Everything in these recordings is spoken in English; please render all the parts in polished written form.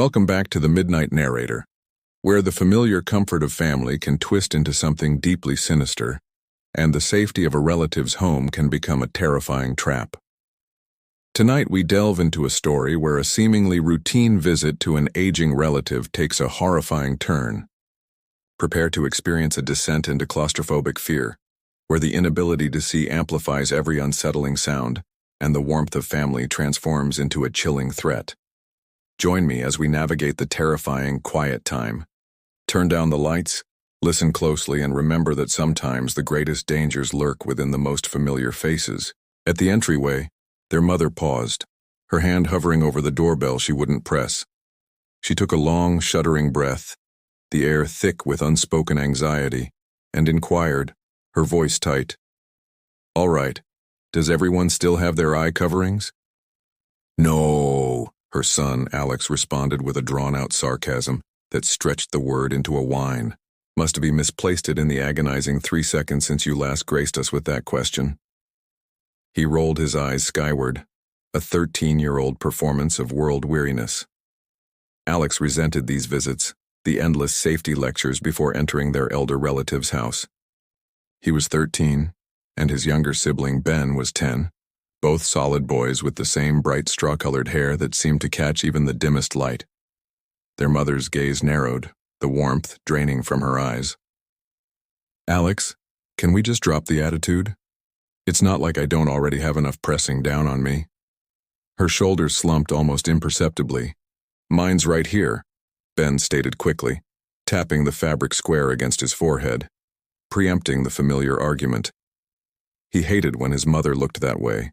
Welcome back to the Midnight Narrator, where the familiar comfort of family can twist into something deeply sinister, and the safety of a relative's home can become a terrifying trap. Tonight we delve into a story where a seemingly routine visit to an aging relative takes a horrifying turn. Prepare to experience a descent into claustrophobic fear, where the inability to see amplifies every unsettling sound, and the warmth of family transforms into a chilling threat. Join me as we navigate the terrifying, quiet time. Turn down the lights, listen closely, and remember that sometimes the greatest dangers lurk within the most familiar faces. At the entryway, their mother paused, her hand hovering over the doorbell she wouldn't press. She took a long, shuddering breath, the air thick with unspoken anxiety, and inquired, her voice tight, "All right, does everyone still have their eye coverings?" "No," her son, Alex, responded with a drawn-out sarcasm that stretched the word into a whine. "Must have misplaced it in the agonizing 3 seconds since you last graced us with that question." He rolled his eyes skyward, a 13-year-old performance of world weariness. Alex resented these visits, the endless safety lectures before entering their elder relative's house. He was 13, and his younger sibling Ben was 10, both solid boys with the same bright straw-colored hair that seemed to catch even the dimmest light. Their mother's gaze narrowed, the warmth draining from her eyes. "Alex, can we just drop the attitude? It's not like I don't already have enough pressing down on me." Her shoulders slumped almost imperceptibly. "Mine's right here," Ben stated quickly, tapping the fabric square against his forehead, preempting the familiar argument. He hated when his mother looked that way,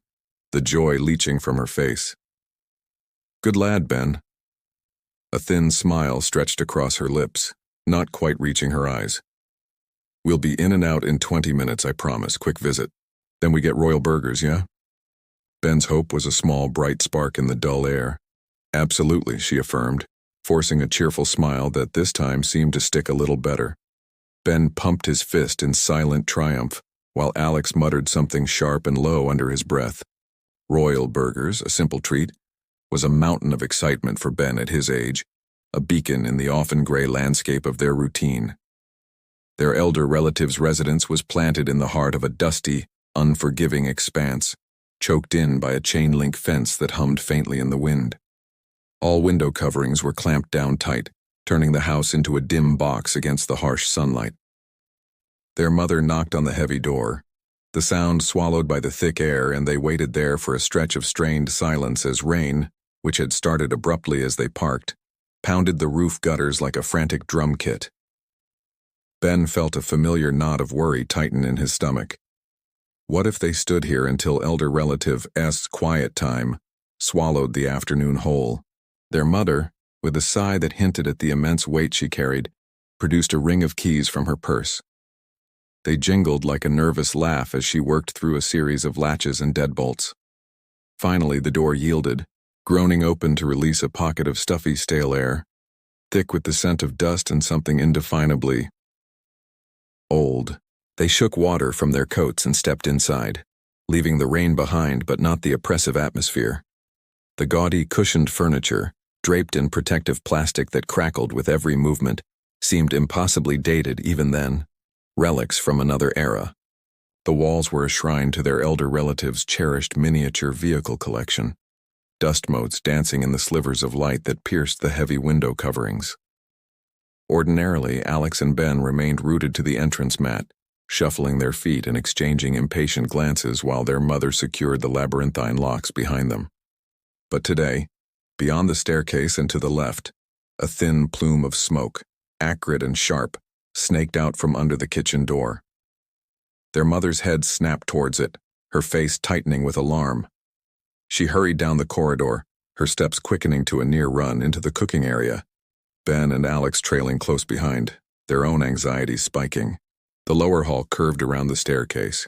the joy leaching from her face. "Good lad, Ben." A thin smile stretched across her lips, not quite reaching her eyes. "We'll be in and out in 20 minutes, I promise. Quick visit. Then we get royal burgers, yeah?" Ben's hope was a small, bright spark in the dull air. "Absolutely," she affirmed, forcing a cheerful smile that this time seemed to stick a little better. Ben pumped his fist in silent triumph, while Alex muttered something sharp and low under his breath. Royal burgers, a simple treat, was a mountain of excitement for Ben at his age, a beacon in the often gray landscape of their routine. Their elder relative's residence was planted in the heart of a dusty, unforgiving expanse, choked in by a chain-link fence that hummed faintly in the wind. All window coverings were clamped down tight, turning the house into a dim box against the harsh sunlight. Their mother knocked on the heavy door, the sound swallowed by the thick air, and they waited there for a stretch of strained silence as rain, which had started abruptly as they parked, pounded the roof gutters like a frantic drum kit. Ben felt a familiar knot of worry tighten in his stomach. What if they stood here until elder relative S's quiet time swallowed the afternoon whole? Their mother, with a sigh that hinted at the immense weight she carried, produced a ring of keys from her purse. They jingled like a nervous laugh as she worked through a series of latches and deadbolts. Finally, the door yielded, groaning open to release a pocket of stuffy, stale air, thick with the scent of dust and something indefinably old. They shook water from their coats and stepped inside, leaving the rain behind but not the oppressive atmosphere. The gaudy, cushioned furniture, draped in protective plastic that crackled with every movement, seemed impossibly dated even then, relics from another era. The walls were a shrine to their elder relative's cherished miniature vehicle collection, dust motes dancing in the slivers of light that pierced the heavy window coverings. Ordinarily, Alex and Ben remained rooted to the entrance mat, shuffling their feet and exchanging impatient glances while their mother secured the labyrinthine locks behind them. But today, beyond the staircase and to the left, a thin plume of smoke, acrid and sharp, snaked out from under the kitchen door. Their mother's head snapped towards it, her face tightening with alarm. She hurried down the corridor, her steps quickening to a near run into the cooking area, Ben and Alex trailing close behind, their own anxiety spiking. The lower hall curved around the staircase,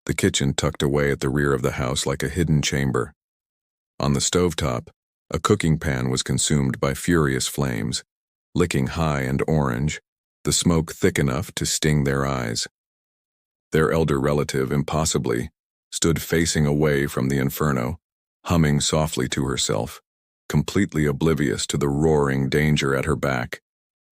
the kitchen tucked away at the rear of the house like a hidden chamber. On the stovetop, a cooking pan was consumed by furious flames, licking high and orange, the smoke thick enough to sting their eyes. Their elder relative, impossibly, stood facing away from the inferno, humming softly to herself, completely oblivious to the roaring danger at her back,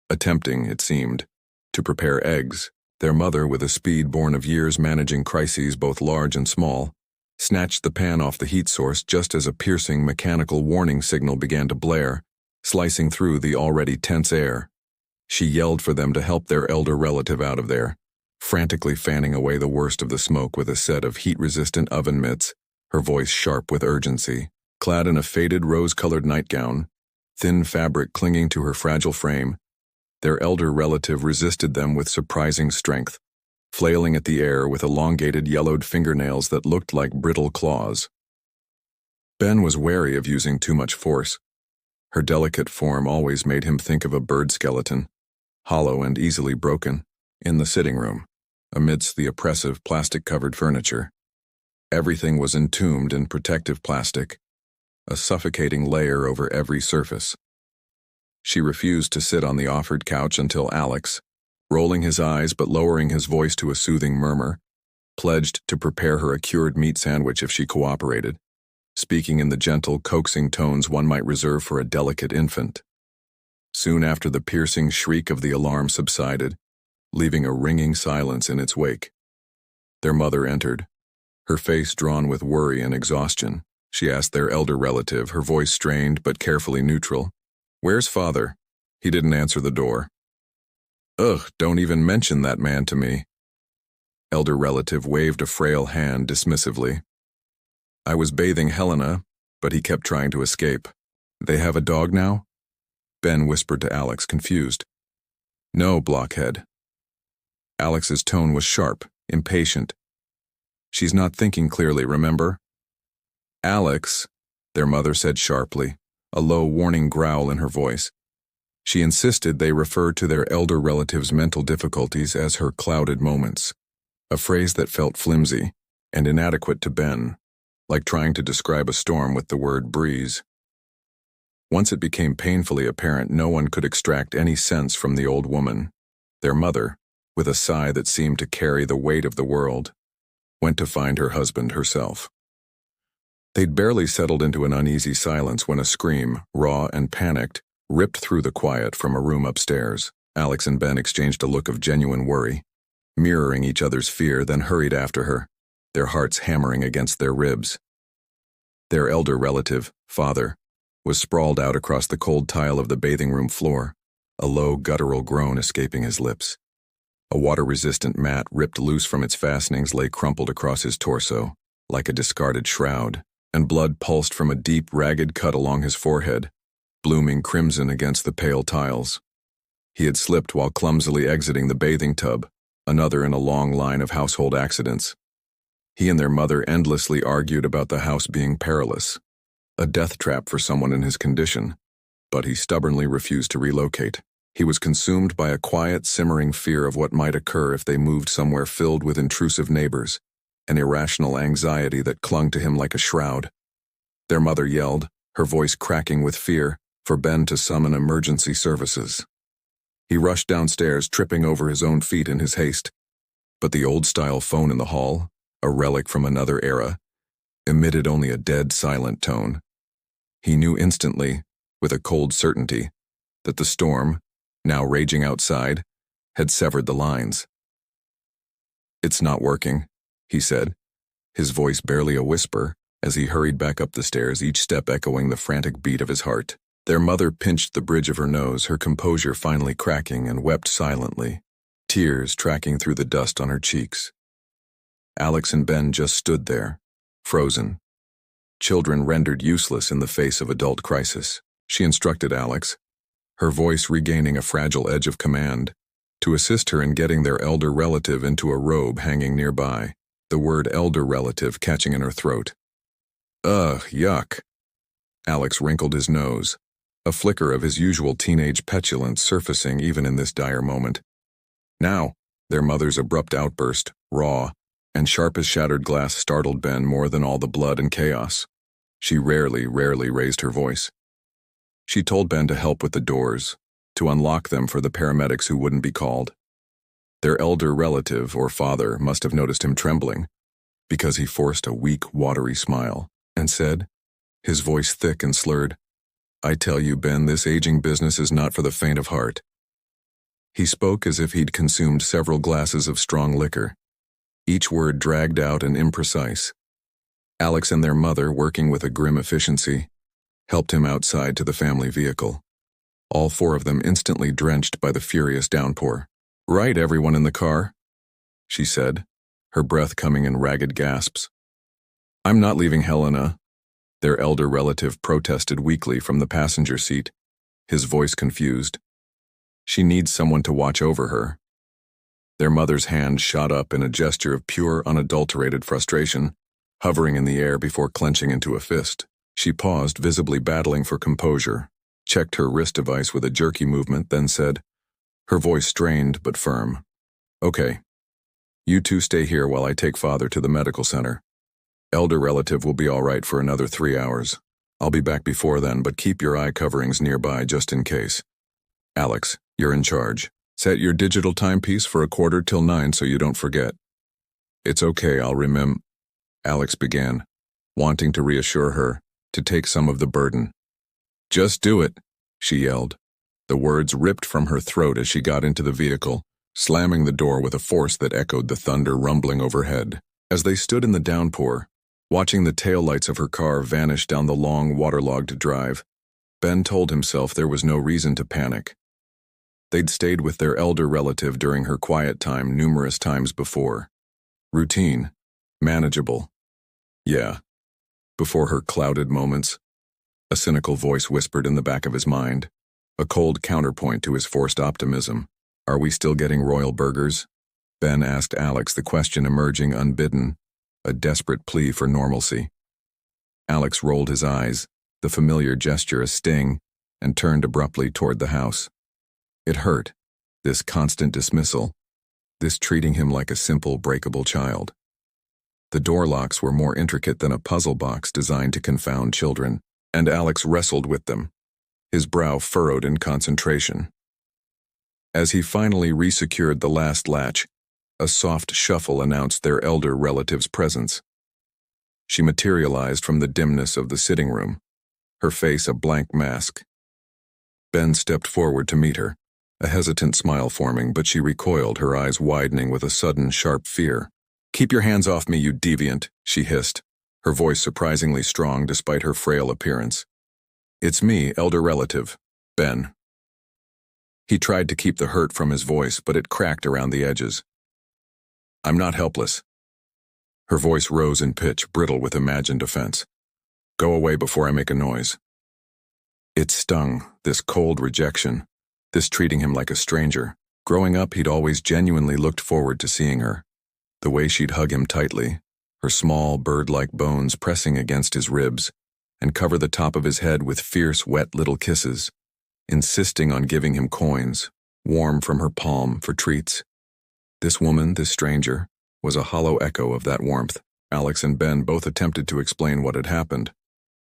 attempting, it seemed, to prepare eggs. Their mother, with a speed born of years managing crises both large and small, snatched the pan off the heat source just as a piercing mechanical warning signal began to blare, slicing through the already tense air. She yelled for them to help their elder relative out of there, frantically fanning away the worst of the smoke with a set of heat-resistant oven mitts, her voice sharp with urgency. Clad in a faded rose-colored nightgown, thin fabric clinging to her fragile frame, their elder relative resisted them with surprising strength, flailing at the air with elongated yellowed fingernails that looked like brittle claws. Ben was wary of using too much force. Her delicate form always made him think of a bird skeleton, hollow and easily broken, in the sitting room, amidst the oppressive plastic-covered furniture. Everything was entombed in protective plastic, a suffocating layer over every surface. She refused to sit on the offered couch until Alex, rolling his eyes but lowering his voice to a soothing murmur, pledged to prepare her a cured meat sandwich if she cooperated, speaking in the gentle, coaxing tones one might reserve for a delicate infant. Soon after, the piercing shriek of the alarm subsided, leaving a ringing silence in its wake. Their mother entered, her face drawn with worry and exhaustion. She asked their elder relative, her voice strained but carefully neutral, "Where's father?" He didn't answer the door. "Ugh, don't even mention that man to me." Elder relative waved a frail hand dismissively. "I was bathing Helena, but he kept trying to escape." "They have a dog now?" Ben whispered to Alex, confused. "No, blockhead." Alex's tone was sharp, impatient. "She's not thinking clearly, remember?" "Alex," their mother said sharply, a low warning growl in her voice. She insisted they refer to their elder relative's mental difficulties as her clouded moments, a phrase that felt flimsy and inadequate to Ben, like trying to describe a storm with the word breeze. Once it became painfully apparent no one could extract any sense from the old woman, their mother, with a sigh that seemed to carry the weight of the world, went to find her husband herself. They'd barely settled into an uneasy silence when a scream, raw and panicked, ripped through the quiet from a room upstairs. Alex and Ben exchanged a look of genuine worry, mirroring each other's fear, then hurried after her, their hearts hammering against their ribs. Their elder relative, father, was sprawled out across the cold tile of the bathing room floor, a low guttural groan escaping his lips. A water-resistant mat ripped loose from its fastenings lay crumpled across his torso, like a discarded shroud, and blood pulsed from a deep, ragged cut along his forehead, blooming crimson against the pale tiles. He had slipped while clumsily exiting the bathing tub, another in a long line of household accidents. He and their mother endlessly argued about the house being perilous, a death trap for someone in his condition, but he stubbornly refused to relocate. He was consumed by a quiet, simmering fear of what might occur if they moved somewhere filled with intrusive neighbors, an irrational anxiety that clung to him like a shroud. Their mother yelled, her voice cracking with fear, for Ben to summon emergency services. He rushed downstairs, tripping over his own feet in his haste. But the old-style phone in the hall, a relic from another era, emitted only a dead, silent tone. He knew instantly, with a cold certainty, that the storm, now raging outside, had severed the lines. "It's not working," he said, his voice barely a whisper, as he hurried back up the stairs, each step echoing the frantic beat of his heart. Their mother pinched the bridge of her nose, her composure finally cracking, and wept silently, tears tracking through the dust on her cheeks. Alex and Ben just stood there, frozen, children rendered useless in the face of adult crisis. She instructed Alex, her voice regaining a fragile edge of command, to assist her in getting their elder relative into a robe hanging nearby, the word elder relative catching in her throat. "Ugh, yuck." Alex wrinkled his nose, a flicker of his usual teenage petulance surfacing even in this dire moment. "Now," their mother's abrupt outburst, raw and sharp as shattered glass, startled Ben more than all the blood and chaos. She rarely raised her voice. She told Ben to help with the doors, to unlock them for the paramedics who wouldn't be called. Their elder relative or father must have noticed him trembling, because he forced a weak, watery smile and said, his voice thick and slurred, I tell you, Ben, this aging business is not for the faint of heart. He spoke as if he'd consumed several glasses of strong liquor, each word dragged out and imprecise. Alex and their mother, working with a grim efficiency, helped him outside to the family vehicle, all four of them instantly drenched by the furious downpour. "Right, everyone in the car," she said, her breath coming in ragged gasps. "I'm not leaving Helena," their elder relative protested weakly from the passenger seat, his voice confused. "She needs someone to watch over her." Their mother's hand shot up in a gesture of pure, unadulterated frustration, hovering in the air before clenching into a fist. She paused, visibly battling for composure, checked her wrist device with a jerky movement, then said, her voice strained but firm, "Okay, you two stay here while I take Father to the medical center. Elder relative will be all right for another 3 hours. I'll be back before then, but keep your eye coverings nearby just in case. Alex, you're in charge. Set your digital timepiece for 9:15 so you don't forget." "It's okay, I'll Alex began, wanting to reassure her, to take some of the burden. "Just do it," she yelled. The words ripped from her throat as she got into the vehicle, slamming the door with a force that echoed the thunder rumbling overhead. As they stood in the downpour, watching the taillights of her car vanish down the long, waterlogged drive, Ben told himself there was no reason to panic. They'd stayed with their elder relative during her quiet time numerous times before. Routine. Manageable. Yeah. Before her clouded moments, a cynical voice whispered in the back of his mind, a cold counterpoint to his forced optimism. "Are we still getting royal burgers?" Ben asked Alex, the question emerging unbidden, a desperate plea for normalcy. Alex rolled his eyes, the familiar gesture a sting, and turned abruptly toward the house. It hurt, this constant dismissal, this treating him like a simple, breakable child. The door locks were more intricate than a puzzle box designed to confound children, and Alex wrestled with them, his brow furrowed in concentration. As he finally resecured the last latch, a soft shuffle announced their elder relative's presence. She materialized from the dimness of the sitting room, her face a blank mask. Ben stepped forward to meet her, a hesitant smile forming, but she recoiled, her eyes widening with a sudden, sharp fear. "Keep your hands off me, you deviant," she hissed, her voice surprisingly strong despite her frail appearance. "It's me, elder relative, Ben." He tried to keep the hurt from his voice, but it cracked around the edges. "I'm not helpless." Her voice rose in pitch, brittle with imagined offense. "Go away before I make a noise." It stung, this cold rejection, this treating him like a stranger. Growing up, he'd always genuinely looked forward to seeing her. The way she'd hug him tightly, her small, bird-like bones pressing against his ribs, and cover the top of his head with fierce, wet little kisses, insisting on giving him coins, warm from her palm, for treats. This woman, this stranger, was a hollow echo of that warmth. Alex and Ben both attempted to explain what had happened,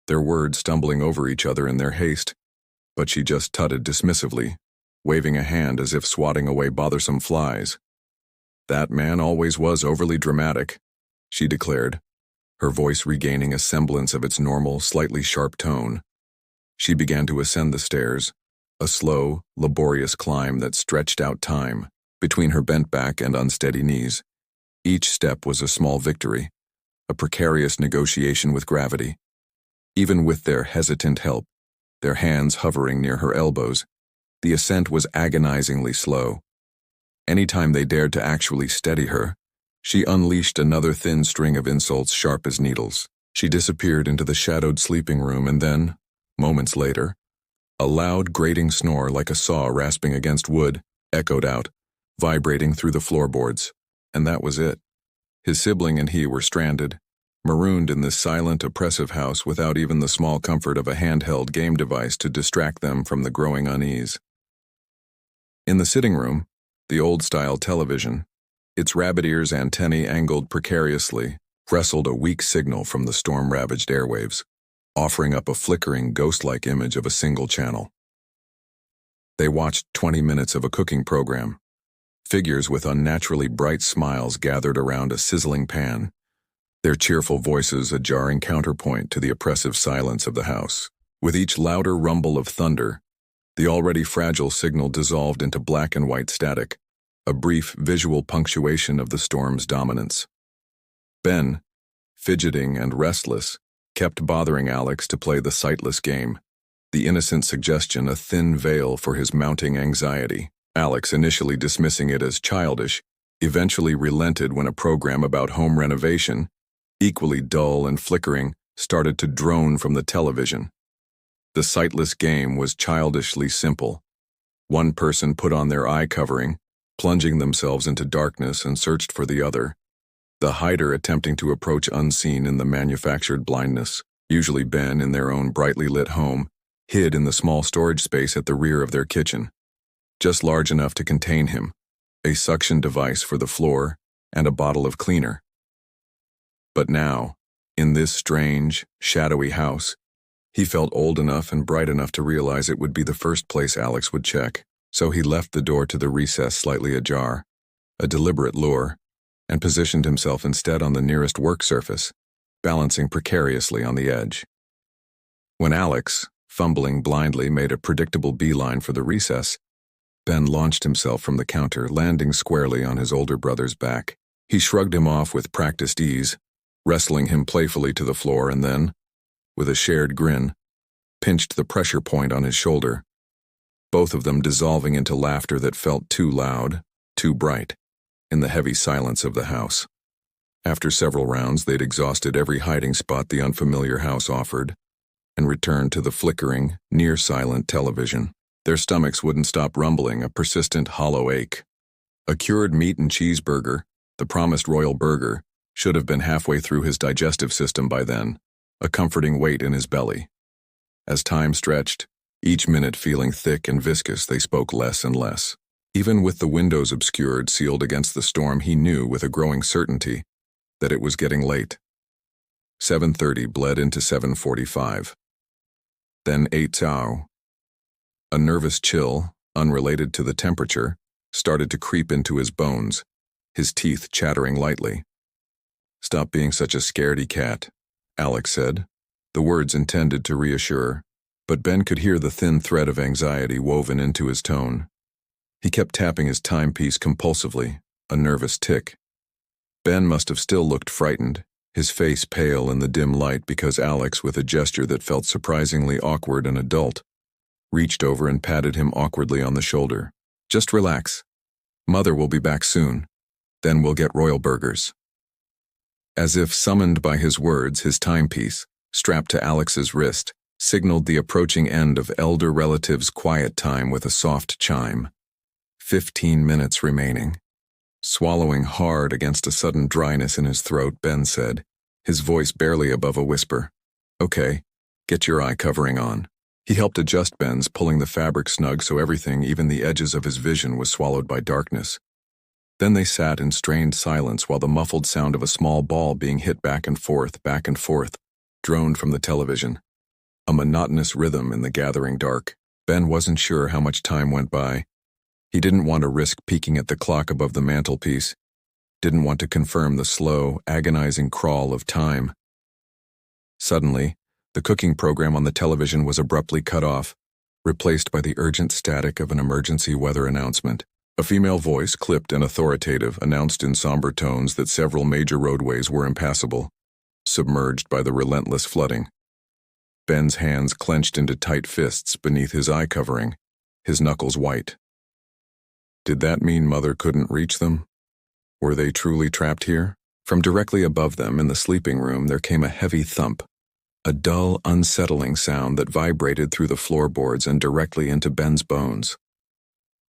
their words stumbling over each other in their haste, but she just tutted dismissively, waving a hand as if swatting away bothersome flies. "That man always was overly dramatic," she declared, her voice regaining a semblance of its normal, slightly sharp tone. She began to ascend the stairs, a slow, laborious climb that stretched out time between her bent back and unsteady knees. Each step was a small victory, a precarious negotiation with gravity. Even with their hesitant help, their hands hovering near her elbows, the ascent was agonizingly slow. Anytime they dared to actually steady her, she unleashed another thin string of insults sharp as needles. She disappeared into the shadowed sleeping room, and then, moments later, a loud grating snore like a saw rasping against wood echoed out, vibrating through the floorboards. And that was it. His sibling and he were stranded, marooned in this silent, oppressive house without even the small comfort of a handheld game device to distract them from the growing unease. In the sitting room, the old-style television, its rabbit ears antennae angled precariously, wrestled a weak signal from the storm-ravaged airwaves, offering up a flickering, ghost-like image of a single channel. They watched 20 minutes of a cooking program. Figures with unnaturally bright smiles gathered around a sizzling pan, their cheerful voices a jarring counterpoint to the oppressive silence of the house. With each louder rumble of thunder, the already fragile signal dissolved into black and white static, a brief visual punctuation of the storm's dominance. Ben, fidgeting and restless, kept bothering Alex to play the sightless game, the innocent suggestion a thin veil for his mounting anxiety. Alex, initially dismissing it as childish, eventually relented when a program about home renovation, equally dull and flickering, started to drone from the television. The sightless game was childishly simple. One person put on their eye covering, plunging themselves into darkness, and searched for the other, the hider attempting to approach unseen in the manufactured blindness. Usually Ben, in their own brightly lit home, hid in the small storage space at the rear of their kitchen, just large enough to contain him, a suction device for the floor and a bottle of cleaner. But now, in this strange, shadowy house, he felt old enough and bright enough to realize it would be the first place Alex would check, so he left the door to the recess slightly ajar, a deliberate lure, and positioned himself instead on the nearest work surface, balancing precariously on the edge. When Alex, fumbling blindly, made a predictable beeline for the recess, Ben launched himself from the counter, landing squarely on his older brother's back. He shrugged him off with practiced ease, wrestling him playfully to the floor, and then, with a shared grin, pinched the pressure point on his shoulder, both of them dissolving into laughter that felt too loud, too bright, in the heavy silence of the house. After several rounds, they'd exhausted every hiding spot the unfamiliar house offered, and returned to the flickering, near-silent television. Their stomachs wouldn't stop rumbling, a persistent hollow ache. A cured meat and cheeseburger, the promised royal burger, should have been halfway through his digestive system by then, a comforting weight in his belly. As time stretched, each minute feeling thick and viscous, they spoke less and less. Even with the windows obscured, sealed against the storm, he knew with a growing certainty that it was getting late. 7:30 bled into 7:45. Then 8:00. A nervous chill, unrelated to the temperature, started to creep into his bones, his teeth chattering lightly. "Stop being such a scaredy cat," Alex said, the words intended to reassure, but Ben could hear the thin thread of anxiety woven into his tone. He kept tapping his timepiece compulsively, a nervous tick. Ben must have still looked frightened, his face pale in the dim light, because Alex, with a gesture that felt surprisingly awkward and adult, reached over and patted him awkwardly on the shoulder. "Just relax. Mother will be back soon. Then we'll get royal burgers." As if summoned by his words, his timepiece, strapped to Alex's wrist, signaled the approaching end of elder relative's quiet time with a soft chime. 15 minutes remaining. Swallowing hard against a sudden dryness in his throat, Ben said, his voice barely above a whisper, "Okay, get your eye covering on." He helped adjust Ben's, pulling the fabric snug so everything, even the edges of his vision, was swallowed by darkness. Then they sat in strained silence while the muffled sound of a small ball being hit back and forth, droned from the television. A monotonous rhythm in the gathering dark. Ben wasn't sure how much time went by. He didn't want to risk peeking at the clock above the mantelpiece, didn't want to confirm the slow, agonizing crawl of time. Suddenly, the cooking program on the television was abruptly cut off, replaced by the urgent static of an emergency weather announcement. A female voice, clipped and authoritative, announced in somber tones that several major roadways were impassable, submerged by the relentless flooding. Ben's hands clenched into tight fists beneath his eye covering, his knuckles white. Did that mean Mother couldn't reach them? Were they truly trapped here? From directly above them in the sleeping room there came a heavy thump, a dull, unsettling sound that vibrated through the floorboards and directly into Ben's bones.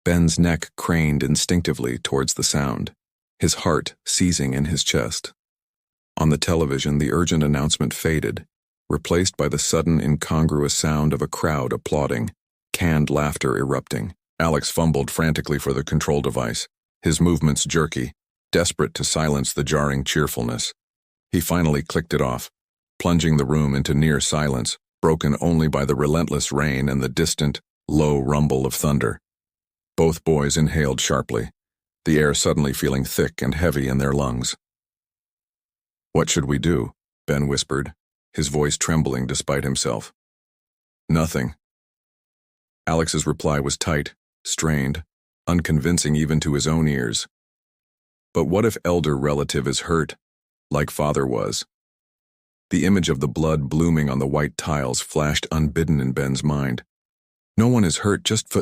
Ben's neck craned instinctively towards the sound, his heart seizing in his chest. On the television, the urgent announcement faded, replaced by the sudden incongruous sound of a crowd applauding, canned laughter erupting. Alex fumbled frantically for the control device, his movements jerky, desperate to silence the jarring cheerfulness. He finally clicked it off, plunging the room into near silence, broken only by the relentless rain and the distant, low rumble of thunder. Both boys inhaled sharply, the air suddenly feeling thick and heavy in their lungs. "What should we do?" Ben whispered, his voice trembling despite himself. Nothing. Alex's reply was tight, strained, unconvincing even to his own ears. But what if elder relative is hurt, like father was? The image of the blood blooming on the white tiles flashed unbidden in Ben's mind. No one is hurt, just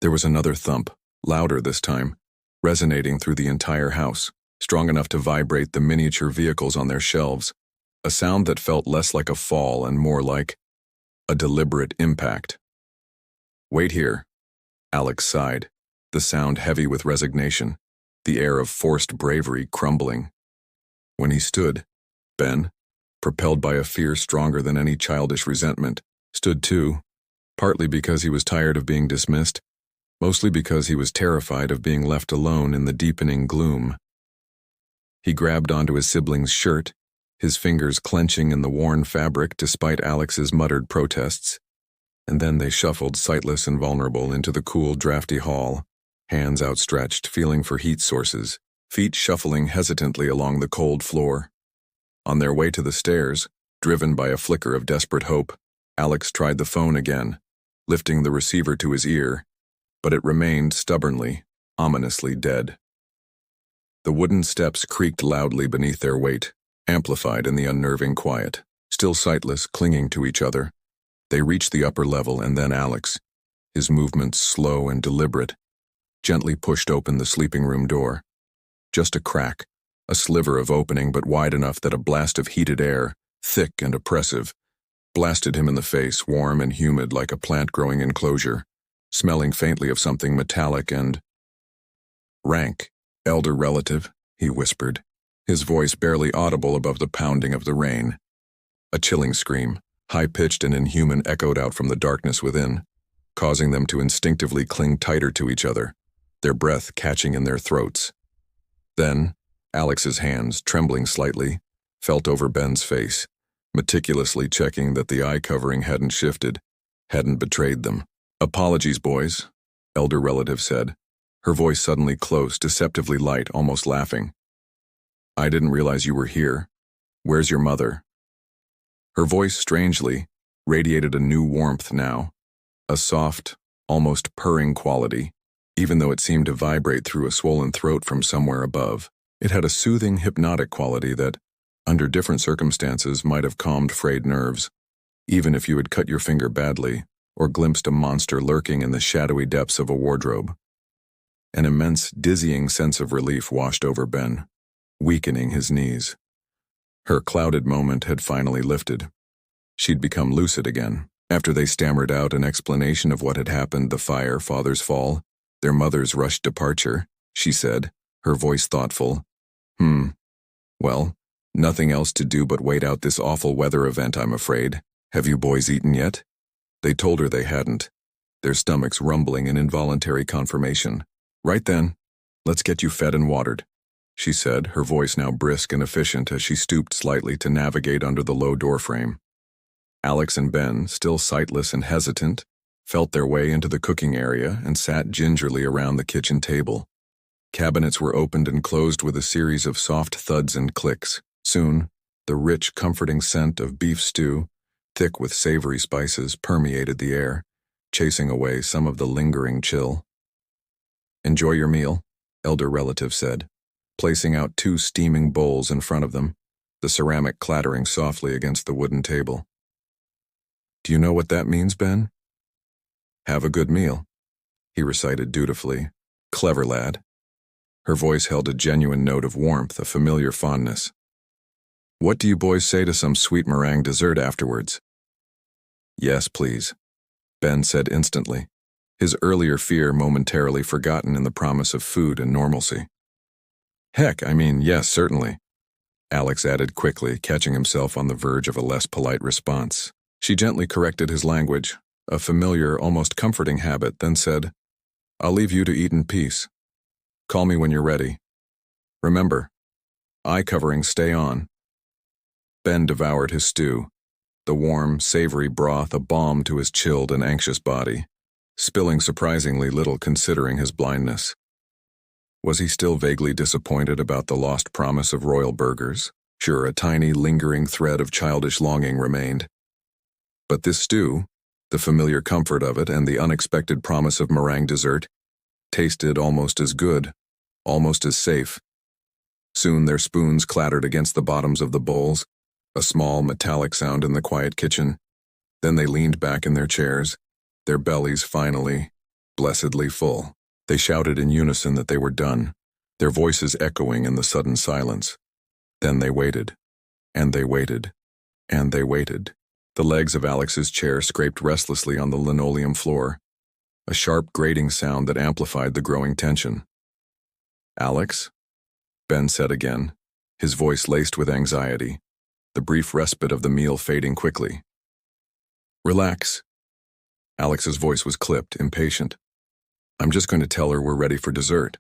There was another thump, louder this time, resonating through the entire house, strong enough to vibrate the miniature vehicles on their shelves, a sound that felt less like a fall and more like a deliberate impact. Wait here, Alex sighed, the sound heavy with resignation, the air of forced bravery crumbling. When he stood, Ben, propelled by a fear stronger than any childish resentment, stood too, partly because he was tired of being dismissed, mostly because he was terrified of being left alone in the deepening gloom. He grabbed onto his sibling's shirt, his fingers clenching in the worn fabric despite Alex's muttered protests, and then they shuffled sightless and vulnerable into the cool, drafty hall, hands outstretched, feeling for heat sources, feet shuffling hesitantly along the cold floor. On their way to the stairs, driven by a flicker of desperate hope, Alex tried the phone again, lifting the receiver to his ear, but it remained stubbornly, ominously dead. The wooden steps creaked loudly beneath their weight, amplified in the unnerving quiet. Still sightless, clinging to each other, they reached the upper level, and then Alex, his movements slow and deliberate, gently pushed open the sleeping room door. Just a crack, a sliver of opening but wide enough that a blast of heated air, thick and oppressive, blasted him in the face, warm and humid like a plant-growing enclosure, smelling faintly of something metallic and rank. Elder relative, he whispered, his voice barely audible above the pounding of the rain. A chilling scream, high-pitched and inhuman, echoed out from the darkness within, causing them to instinctively cling tighter to each other, their breath catching in their throats. Then, Alex's hands, trembling slightly, felt over Ben's face, meticulously checking that the eye covering hadn't shifted, hadn't betrayed them. "Apologies, boys," elder relative said, her voice suddenly close, deceptively light, almost laughing. "I didn't realize you were here. Where's your mother?" Her voice, strangely, radiated a new warmth now, a soft, almost purring quality, even though it seemed to vibrate through a swollen throat from somewhere above. It had a soothing, hypnotic quality that, under different circumstances, might have calmed frayed nerves, even if you had cut your finger badly or glimpsed a monster lurking in the shadowy depths of a wardrobe. An immense, dizzying sense of relief washed over Ben, weakening his knees. Her clouded moment had finally lifted. She'd become lucid again. After they stammered out an explanation of what had happened, the fire, father's fall, their mother's rushed departure, she said, her voice thoughtful. Well, nothing else to do but wait out this awful weather event, I'm afraid. Have you boys eaten yet?" They told her they hadn't, their stomachs rumbling in involuntary confirmation. "Right then, let's get you fed and watered," she said, her voice now brisk and efficient as she stooped slightly to navigate under the low doorframe. Alex and Ben, still sightless and hesitant, felt their way into the cooking area and sat gingerly around the kitchen table. Cabinets were opened and closed with a series of soft thuds and clicks. Soon, the rich, comforting scent of beef stew, thick with savory spices, permeated the air, chasing away some of the lingering chill. "Enjoy your meal," elder relative said, placing out 2 steaming bowls in front of them, the ceramic clattering softly against the wooden table. "Do you know what that means, Ben?" "Have a good meal," he recited dutifully. "Clever lad." Her voice held a genuine note of warmth, a familiar fondness. "What do you boys say to some sweet meringue dessert afterwards?" "Yes, please," Ben said instantly, his earlier fear momentarily forgotten in the promise of food and normalcy. "Heck, I mean, yes, certainly," Alex added quickly, catching himself on the verge of a less polite response. She gently corrected his language, a familiar, almost comforting habit, then said, "I'll leave you to eat in peace. Call me when you're ready. Remember, eye covering, stay on." Ben devoured his stew, the warm, savory broth a balm to his chilled and anxious body, spilling surprisingly little considering his blindness. Was he still vaguely disappointed about the lost promise of royal burgers? Sure, a tiny, lingering thread of childish longing remained. But this stew, The familiar comfort of it and the unexpected promise of meringue dessert tasted almost as good, almost as safe. Soon their spoons clattered against the bottoms of the bowls, a small metallic sound in the quiet kitchen. Then they leaned back in their chairs, their bellies finally, blessedly full. They shouted in unison that they were done, their voices echoing in the sudden silence. Then they waited, and they waited, and they waited. The legs of Alex's chair scraped restlessly on the linoleum floor, a sharp grating sound that amplified the growing tension. "Alex?" Ben said again, his voice laced with anxiety, the brief respite of the meal fading quickly. "Relax." Alex's voice was clipped, impatient. "I'm just going to tell her we're ready for dessert."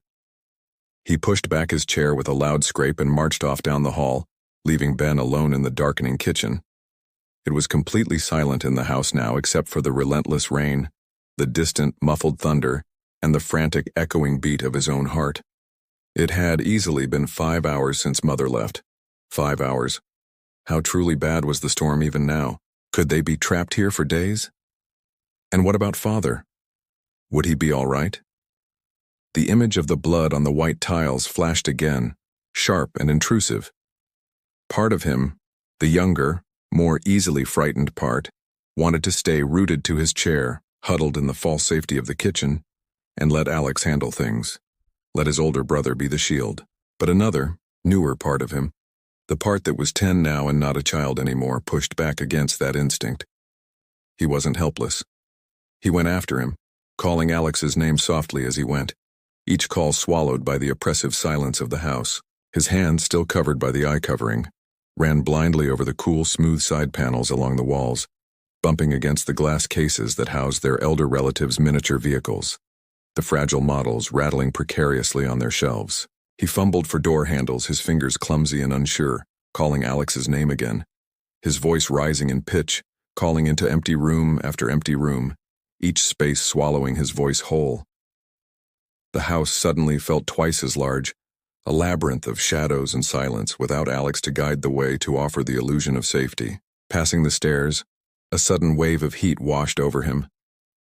He pushed back his chair with a loud scrape and marched off down the hall, leaving Ben alone in the darkening kitchen. It was completely silent in the house now except for the relentless rain, the distant, muffled thunder, and the frantic, echoing beat of his own heart. It had easily been 5 hours since Mother left. 5 hours. How truly bad was the storm even now? Could they be trapped here for days? And what about Father? Would he be all right? The image of the blood on the white tiles flashed again, sharp and intrusive. Part of him, the younger, more easily frightened part, wanted to stay rooted to his chair, huddled in the false safety of the kitchen, and let Alex handle things. Let his older brother be the shield. But another, newer part of him, the part that was 10 now and not a child anymore, pushed back against that instinct. He wasn't helpless. He went after him, calling Alex's name softly as he went, each call swallowed by the oppressive silence of the house. His hand, still covered by the eye covering, ran blindly over the cool, smooth side panels along the walls, bumping against the glass cases that housed their elder relatives' miniature vehicles, the fragile models rattling precariously on their shelves. He fumbled for door handles, his fingers clumsy and unsure, calling Alex's name again, his voice rising in pitch, calling into empty room after empty room, each space swallowing his voice whole. The house suddenly felt twice as large, a labyrinth of shadows and silence without Alex to guide the way to offer the illusion of safety. Passing the stairs, a sudden wave of heat washed over him,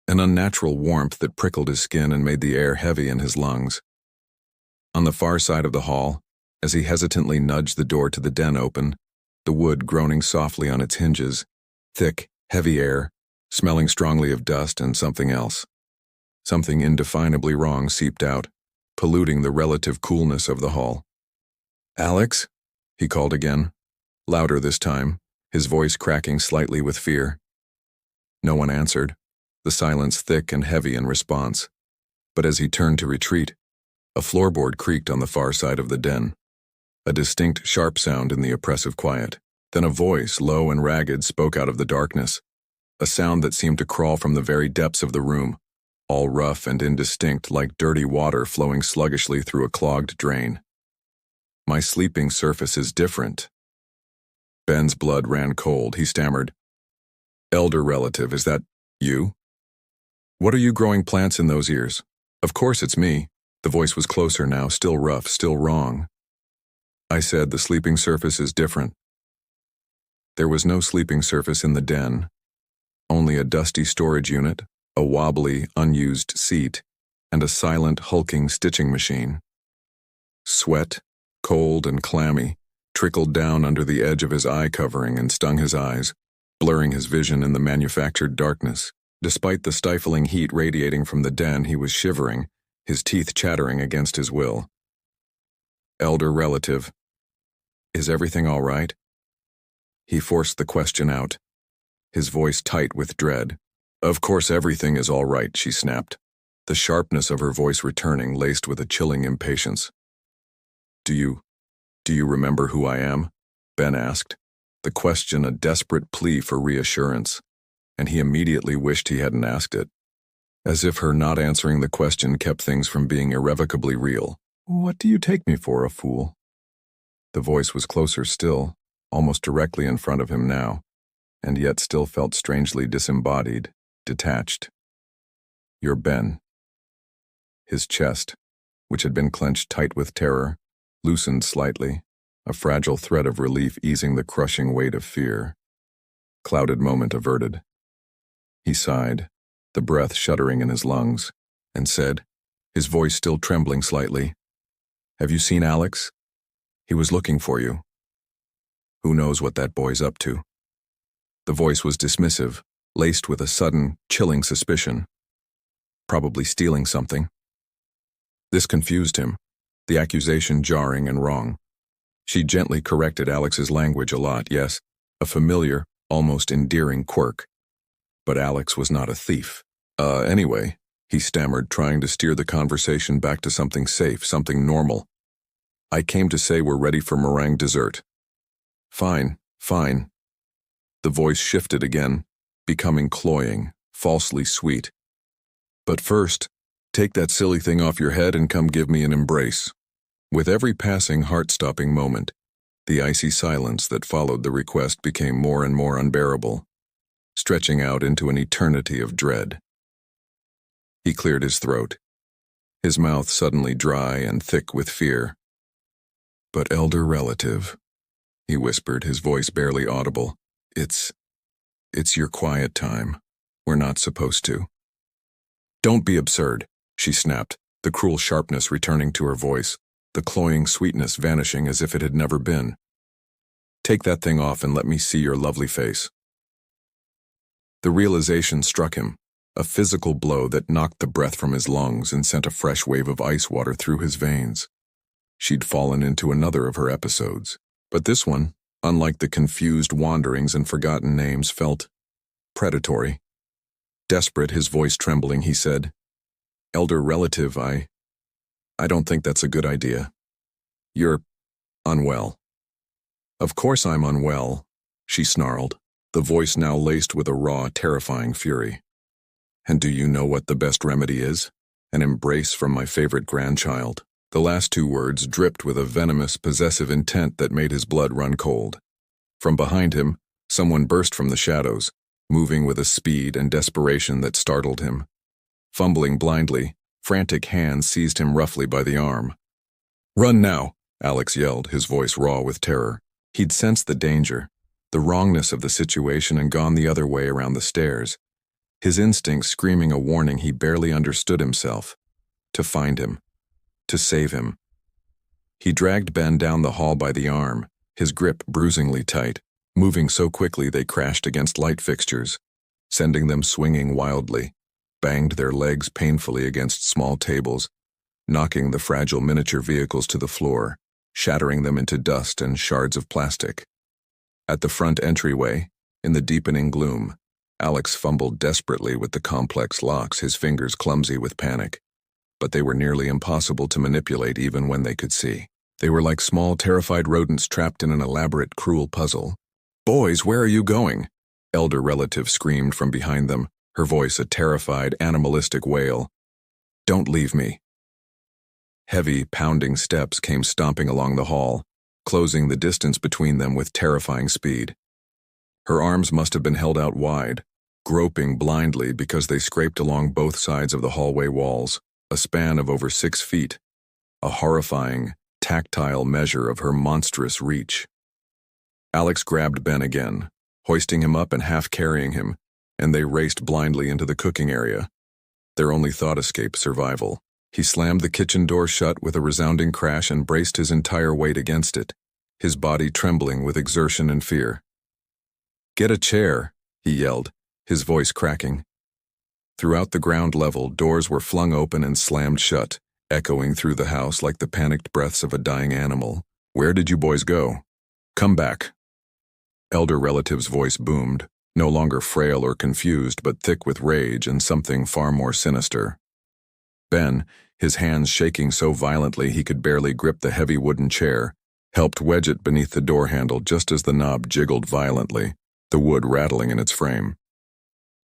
an unnatural warmth that prickled his skin and made the air heavy in his lungs. On the far side of the hall, as he hesitantly nudged the door to the den open, the wood groaning softly on its hinges, thick, heavy air, smelling strongly of dust and something else. Something indefinably wrong seeped out, polluting the relative coolness of the hall. "Alex?" he called again, louder this time, his voice cracking slightly with fear. No one answered, the silence thick and heavy in response. But as he turned to retreat, a floorboard creaked on the far side of the den, a distinct, sharp sound in the oppressive quiet. Then a voice, low and ragged, spoke out of the darkness, a sound that seemed to crawl from the very depths of the room, all rough and indistinct like dirty water flowing sluggishly through a clogged drain. "My sleeping surface is different." Ben's blood ran cold. He stammered, "Elder relative, is that you? What are you growing plants in those ears?" "Of course it's me." The voice was closer now, still rough, still wrong. "I said the sleeping surface is different." There was no sleeping surface in the den, only a dusty storage unit, a wobbly, unused seat, and a silent, hulking stitching machine. Sweat, cold and clammy, trickled down under the edge of his eye covering and stung his eyes, blurring his vision in the manufactured darkness. Despite the stifling heat radiating from the den, he was shivering, his teeth chattering against his will. "Elder relative, is everything all right?" He forced the question out, his voice tight with dread. "Of course everything is all right," she snapped, the sharpness of her voice returning, laced with a chilling impatience. Do you remember who I am?" Ben asked, the question a desperate plea for reassurance, and he immediately wished he hadn't asked it, as if her not answering the question kept things from being irrevocably real. "What do you take me for, a fool?" The voice was closer still, almost directly in front of him now, and yet still felt strangely disembodied, detached. "You're Ben." His chest, which had been clenched tight with terror, loosened slightly, a fragile thread of relief easing the crushing weight of fear. Clouded moment averted. He sighed, the breath shuddering in his lungs, and said, his voice still trembling slightly, "Have you seen Alex? He was looking for you. Who knows what that boy's up to?" The voice was dismissive, laced with a sudden, chilling suspicion. Probably stealing something. This confused him, the accusation jarring and wrong. She gently corrected Alex's language a lot, yes, a familiar, almost endearing quirk. But Alex was not a thief. Anyway, he stammered, trying to steer the conversation back to something safe, something normal. "I came to say we're ready for meringue dessert." "Fine, fine." The voice shifted again, becoming cloying, falsely sweet. "But first, take that silly thing off your head and come give me an embrace." With every passing heart-stopping moment, the icy silence that followed the request became more and more unbearable, stretching out into an eternity of dread. He cleared his throat, his mouth suddenly dry and thick with fear. "But elder relative," he whispered, his voice barely audible, It's your quiet time. We're not supposed to." "Don't be absurd," she snapped, the cruel sharpness returning to her voice, the cloying sweetness vanishing as if it had never been. "Take that thing off and let me see your lovely face." The realization struck him, a physical blow that knocked the breath from his lungs and sent a fresh wave of ice water through his veins. She'd fallen into another of her episodes, but this one, unlike the confused wanderings and forgotten names, felt predatory. Desperate, his voice trembling, he said, "Elder relative, I don't think that's a good idea. You're unwell." "Of course I'm unwell," she snarled, the voice now laced with a raw, terrifying fury. "And do you know what the best remedy is? An embrace from my favorite grandchild." The last two words dripped with a venomous, possessive intent that made his blood run cold. From behind him, someone burst from the shadows, moving with a speed and desperation that startled him. Fumbling blindly, frantic hands seized him roughly by the arm. "Run now!" Alex yelled, his voice raw with terror. He'd sensed the danger, the wrongness of the situation, and gone the other way around the stairs, his instincts screaming a warning he barely understood himself. To find him. To save him. He dragged Ben down the hall by the arm, his grip bruisingly tight, moving so quickly they crashed against light fixtures, sending them swinging wildly, banged their legs painfully against small tables, knocking the fragile miniature vehicles to the floor, shattering them into dust and shards of plastic. At the front entryway, in the deepening gloom, Alex fumbled desperately with the complex locks, his fingers clumsy with panic. But they were nearly impossible to manipulate even when they could see. They were like small, terrified rodents trapped in an elaborate, cruel puzzle. "Boys, where are you going?" Elder relative screamed from behind them, her voice a terrified, animalistic wail. "Don't leave me." Heavy, pounding steps came stomping along the hall, closing the distance between them with terrifying speed. Her arms must have been held out wide, groping blindly because they scraped along both sides of the hallway walls, a span of over 6 feet, a horrifying, tactile measure of her monstrous reach. Alex grabbed Ben again, hoisting him up and half carrying him, and they raced blindly into the cooking area. Their only thought escape, survival. He slammed the kitchen door shut with a resounding crash and braced his entire weight against it, his body trembling with exertion and fear. "Get a chair," he yelled, his voice cracking. Throughout the ground level, doors were flung open and slammed shut, echoing through the house like the panicked breaths of a dying animal. "Where did you boys go? Come back." Elder relative's voice boomed, no longer frail or confused, but thick with rage and something far more sinister. Ben, his hands shaking so violently he could barely grip the heavy wooden chair, helped wedge it beneath the door handle just as the knob jiggled violently, the wood rattling in its frame.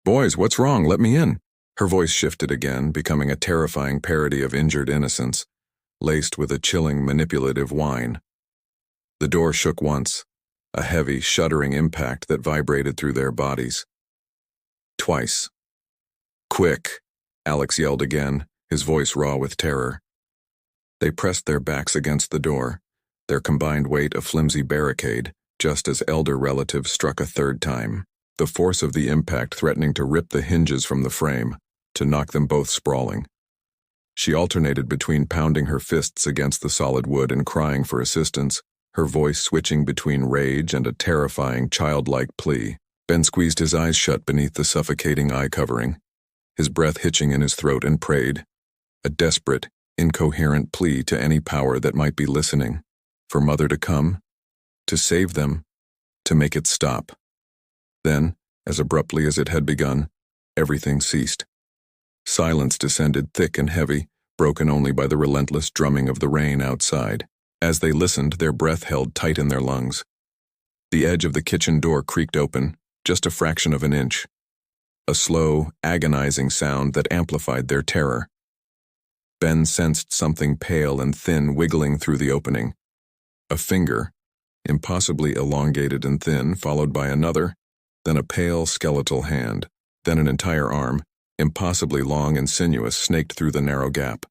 "Boys, what's wrong? Let me in." Her voice shifted again, becoming a terrifying parody of injured innocence, laced with a chilling, manipulative whine. The door shook once, a heavy, shuddering impact that vibrated through their bodies. Twice. "Quick," Alex yelled again, his voice raw with terror. They pressed their backs against the door, their combined weight a flimsy barricade, just as elder relative struck a third time. the force of the impact threatening to rip the hinges from the frame, to knock them both sprawling. She alternated between pounding her fists against the solid wood and crying for assistance, her voice switching between rage and a terrifying, childlike plea. Ben squeezed his eyes shut beneath the suffocating eye covering, his breath hitching in his throat, and prayed, a desperate, incoherent plea to any power that might be listening, for Mother to come, to save them, to make it stop. Then, as abruptly as it had begun, everything ceased. Silence descended thick and heavy, broken only by the relentless drumming of the rain outside. As they listened, their breath held tight in their lungs. The edge of the kitchen door creaked open, just a fraction of an inch. A slow, agonizing sound that amplified their terror. Ben sensed something pale and thin wiggling through the opening. A finger, impossibly elongated and thin, followed by another, then a pale skeletal hand, then an entire arm, impossibly long and sinuous, snaked through the narrow gap.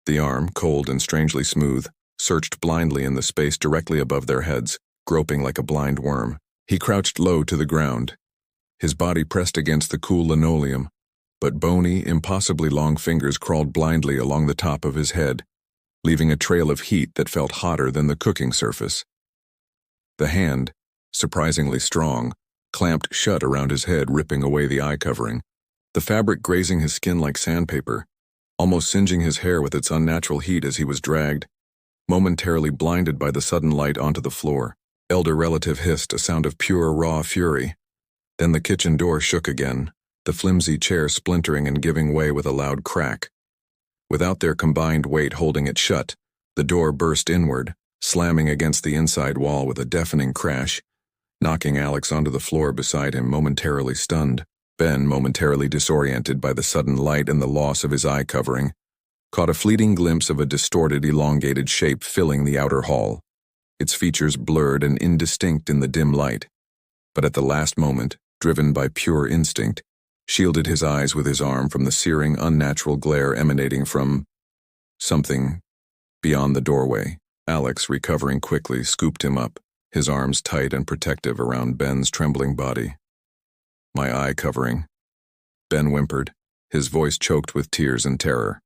The arm, cold and strangely smooth, searched blindly in the space directly above their heads, groping like a blind worm. He crouched low to the ground, his body pressed against the cool linoleum, but bony, impossibly long fingers crawled blindly along the top of his head, leaving a trail of heat that felt hotter than the cooking surface. The hand, surprisingly strong, clamped shut around his head, ripping away the eye covering, the fabric grazing his skin like sandpaper, almost singeing his hair with its unnatural heat as he was dragged, momentarily blinded by the sudden light, onto the floor. Elder relative hissed, a sound of pure, raw fury. Then the kitchen door shook again, the flimsy chair splintering and giving way with a loud crack. Without their combined weight holding it shut, the door burst inward, slamming against the inside wall with a deafening crash, knocking Alex onto the floor beside him, momentarily stunned. Ben, momentarily disoriented by the sudden light and the loss of his eye covering, caught a fleeting glimpse of a distorted, elongated shape filling the outer hall, its features blurred and indistinct in the dim light. But at the last moment, driven by pure instinct, shielded his eyes with his arm from the searing, unnatural glare emanating from something beyond the doorway. Alex, recovering quickly, scooped him up, his arms tight and protective around Ben's trembling body. My eye covering, Ben whimpered, his voice choked with tears and terror.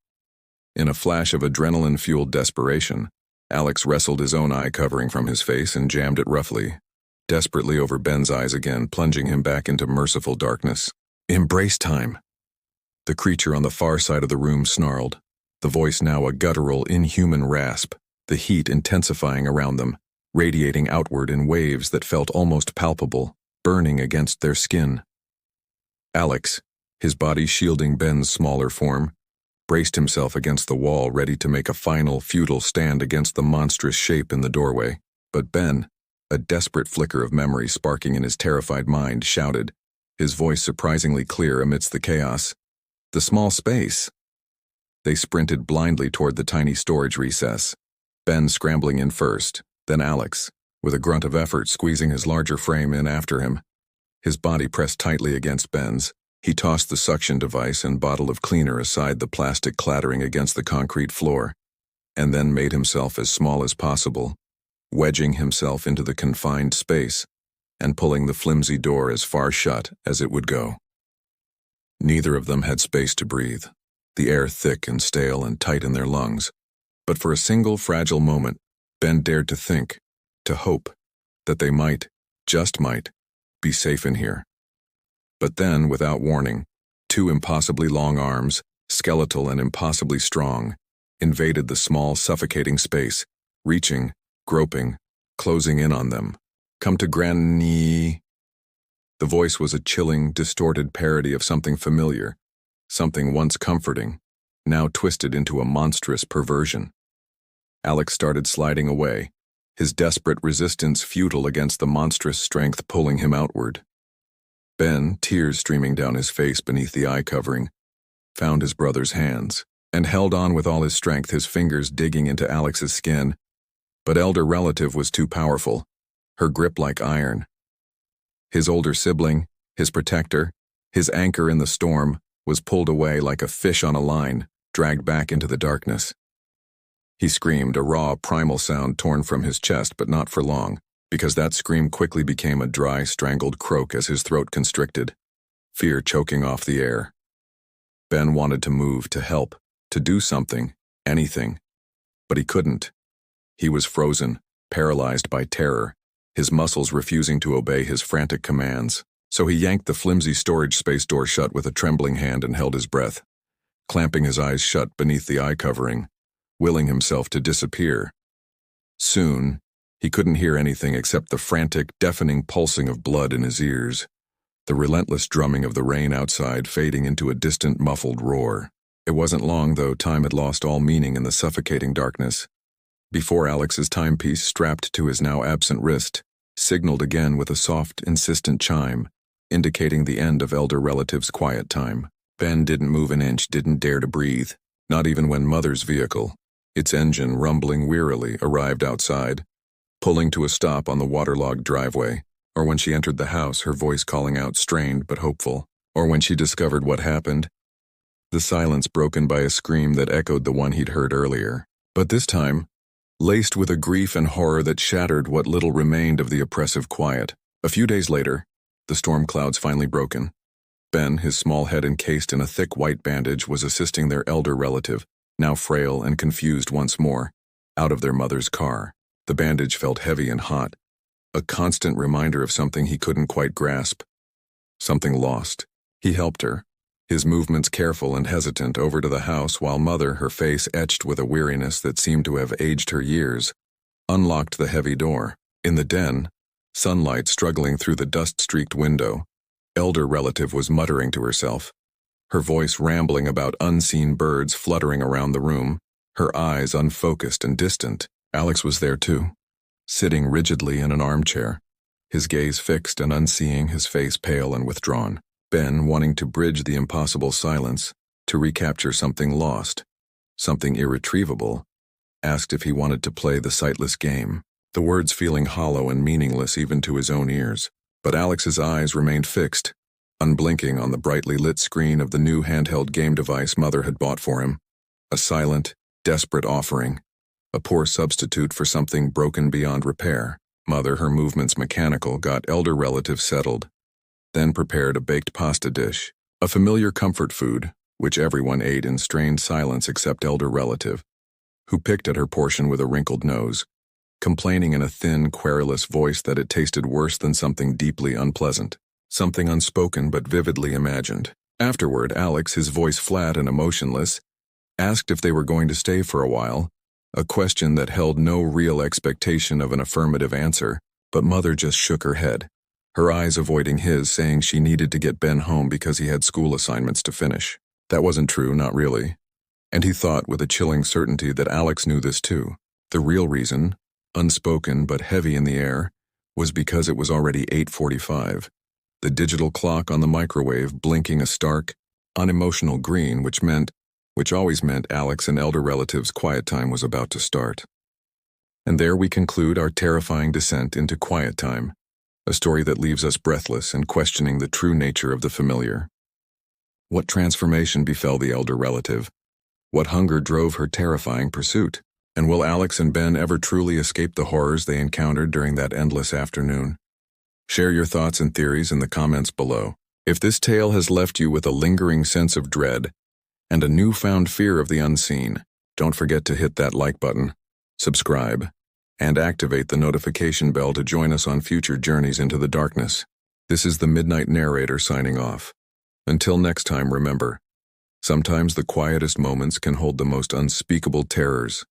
In a flash of adrenaline-fueled desperation, Alex wrestled his own eye covering from his face and jammed it roughly, desperately over Ben's eyes again, plunging him back into merciful darkness. Embrace time! The creature on the far side of the room snarled, the voice now a guttural, inhuman rasp, the heat intensifying around them, radiating outward in waves that felt almost palpable, burning against their skin. Alex, his body shielding Ben's smaller form, braced himself against the wall, ready to make a final, futile stand against the monstrous shape in the doorway. But Ben, a desperate flicker of memory sparking in his terrified mind, shouted, his voice surprisingly clear amidst the chaos, "The small space!" They sprinted blindly toward the tiny storage recess, Ben scrambling in first, then Alex, with a grunt of effort, squeezing his larger frame in after him. His body pressed tightly against Ben's, he tossed the suction device and bottle of cleaner aside, the plastic clattering against the concrete floor, and then made himself as small as possible, wedging himself into the confined space and pulling the flimsy door as far shut as it would go. Neither of them had space to breathe, the air thick and stale and tight in their lungs. But for a single fragile moment, Ben dared to think, to hope, that they might, just might, be safe in here. But then, without warning, two impossibly long arms, skeletal and impossibly strong, invaded the small, suffocating space, reaching, groping, closing in on them. "Come to Granny." The voice was a chilling, distorted parody of something familiar, something once comforting, now twisted into a monstrous perversion. Alex started sliding away, his desperate resistance futile against the monstrous strength pulling him outward. Ben, tears streaming down his face beneath the eye covering, found his brother's hands and held on with all his strength, his fingers digging into Alex's skin. But elder relative was too powerful, her grip like iron. His older sibling, his protector, his anchor in the storm, was pulled away like a fish on a line, dragged back into the darkness. He screamed, a raw, primal sound torn from his chest, but not for long. because that scream quickly became a dry, strangled croak as his throat constricted, fear choking off the air. Ben wanted to move, to help, to do something, anything, but he couldn't. He was frozen, paralyzed by terror, his muscles refusing to obey his frantic commands. So he yanked the flimsy storage space door shut with a trembling hand and held his breath, clamping his eyes shut beneath the eye covering, willing himself to disappear. Soon, he couldn't hear anything except the frantic, deafening pulsing of blood in his ears, the relentless drumming of the rain outside fading into a distant muffled roar. It wasn't long, though, time had lost all meaning in the suffocating darkness, before Alex's timepiece, strapped to his now absent wrist, signaled again with a soft, insistent chime, indicating the end of elder relative's quiet time. Ben didn't move an inch, didn't dare to breathe, not even when Mother's vehicle, its engine rumbling wearily, arrived outside, pulling to a stop on the waterlogged driveway, or when she entered the house, her voice calling out strained but hopeful, or when she discovered what happened, the silence broken by a scream that echoed the one he'd heard earlier. But this time, laced with a grief and horror that shattered what little remained of the oppressive quiet. A few days later, the storm clouds finally broken. Ben, his small head encased in a thick white bandage, was assisting their elder relative, now frail and confused once more, out of their mother's car. The bandage felt heavy and hot, a constant reminder of something he couldn't quite grasp, something lost. He helped her, his movements careful and hesitant, over to the house while Mother, her face etched with a weariness that seemed to have aged her years, unlocked the heavy door. In the den, sunlight struggling through the dust-streaked window, elder relative was muttering to herself, her voice rambling about unseen birds fluttering around the room, her eyes unfocused and distant. Alex was there too, sitting rigidly in an armchair, his gaze fixed and unseeing, his face pale and withdrawn. Ben, wanting to bridge the impossible silence, to recapture something lost, something irretrievable, asked if he wanted to play the sightless game, the words feeling hollow and meaningless even to his own ears. But Alex's eyes remained fixed, unblinking on the brightly lit screen of the new handheld game device Mother had bought for him, a silent, desperate offering, a poor substitute for something broken beyond repair. Mother, her movements mechanical, got elder relative settled, then prepared a baked pasta dish, a familiar comfort food, which everyone ate in strained silence except elder relative, who picked at her portion with a wrinkled nose, complaining in a thin, querulous voice that it tasted worse than something deeply unpleasant, something unspoken but vividly imagined. Afterward, Alex, his voice flat and emotionless, asked if they were going to stay for a while, a question that held no real expectation of an affirmative answer, but Mother just shook her head, her eyes avoiding his, saying she needed to get Ben home because he had school assignments to finish. That wasn't true, not really. And he thought with a chilling certainty that Alex knew this too. The real reason, unspoken but heavy in the air, was because it was already 8:45. The digital clock on the microwave blinking a stark, unemotional green, which always meant Alex and elder relatives' quiet time was about to start. And there we conclude our terrifying descent into quiet time, a story that leaves us breathless and questioning the true nature of the familiar. What transformation befell the elder relative? What hunger drove her terrifying pursuit? And will Alex and Ben ever truly escape the horrors they encountered during that endless afternoon? Share your thoughts and theories in the comments below. If this tale has left you with a lingering sense of dread and a newfound fear of the unseen, don't forget to hit that like button, subscribe, and activate the notification bell to join us on future journeys into the darkness. This is the Midnight Narrator signing off. Until next time, remember, sometimes the quietest moments can hold the most unspeakable terrors.